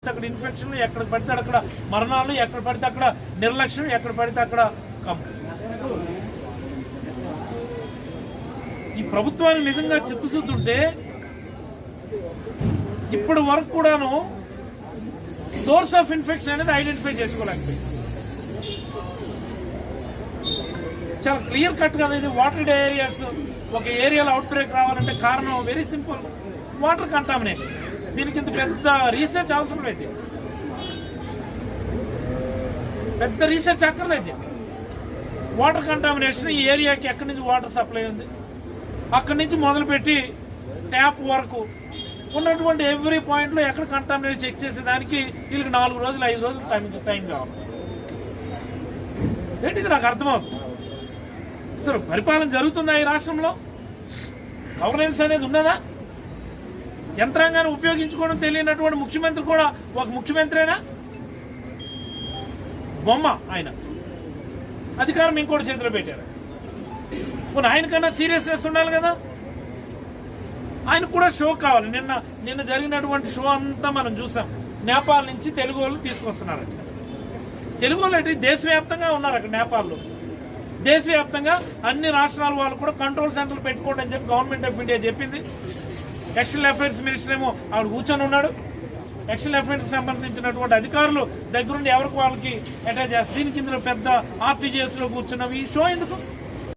పడితే అక్కడ ఇన్ఫెక్షన్లు, ఎక్కడ పడితే అక్కడ మరణాలు, ఎక్కడ పడితే అక్కడ నిర్లక్ష్యం, ఎక్కడ పడితే అక్కడ ఈ ప్రభుత్వానికి నిజంగా చిత్తశుద్ధి ఉంటే ఇప్పటి వరకు కూడాను సోర్స్ ఆఫ్ ఇన్ఫెక్షన్ అనేది ఐడెంటిఫై చేసుకోలేకపోయింది. చాలా క్లియర్ కట్ కదా ఇది. వాటర్ ఏరియాస్, ఒక ఏరియాలో అవుట్ బ్రేక్ రావాలంటే కారణం వెరీ సింపుల్, వాటర్ కంటామినేషన్. దీనికి ఇంత పెద్ద రీసెర్చ్ అవసరం లేదు, పెద్ద రీసెర్చ్ అక్కర్లేదు. వాటర్ కంటామినేషన్, ఈ ఏరియాకి ఎక్కడి నుంచి వాటర్ సప్లై ఉంది అక్కడి నుంచి మొదలుపెట్టి ట్యాప్ వరకు ఉన్నటువంటి ఎవ్రీ పాయింట్లో ఎక్కడ కంటామినేషన్ చెక్ చేసేదానికి వీళ్ళకి 4 రోజులు 5 రోజులు టైం కావాలి. ఏంటిది నాకు అర్థమవుతుంది. అసలు పరిపాలన జరుగుతుందా ఈ రాష్ట్రంలో? గవర్నెన్స్ అనేది ఉన్నదా? యంత్రాంగాన్ని ఉపయోగించుకోవడం తెలియనటువంటి ముఖ్యమంత్రి కూడా ఒక ముఖ్యమంత్రేనా? బొమ్మ ఆయన. అధికారం ఇంకోటి చేతిలో పెట్టారు. కొన్ని ఆయనకన్నా సీరియస్నెస్ ఉండాలి కదా. ఆయన కూడా షో కావాలి. నిన్న జరిగినటువంటి షో అంతా మనం చూసాం. నేపాల్ నుంచి తెలుగు వాళ్ళు తీసుకొస్తున్నారు. తెలుగు వాళ్ళు అంటే దేశవ్యాప్తంగా ఉన్నారు అక్కడ నేపాల్లో. దేశవ్యాప్తంగా అన్ని రాష్ట్రాల వాళ్ళు కూడా కంట్రోల్ సెంటర్లు పెట్టుకోండి అని చెప్పి గవర్నమెంట్ ఆఫ్ ఇండియా చెప్పింది. ఎక్స్టర్నల్ అఫైర్స్ మినిస్టర్ ఏమో ఆవిడ కూర్చొని ఉన్నాడు. ఎక్స్టర్నల్ అఫైర్స్ సంబంధించినటువంటి అధికారులు దగ్గరుండి ఎవరికి వాళ్ళకి అటాచ్ చేస్తారు. దీనికి ఇందులో పెద్ద ఆర్టీజీఎస్లో కూర్చున్నవి. ఈ షో ఎందుకు?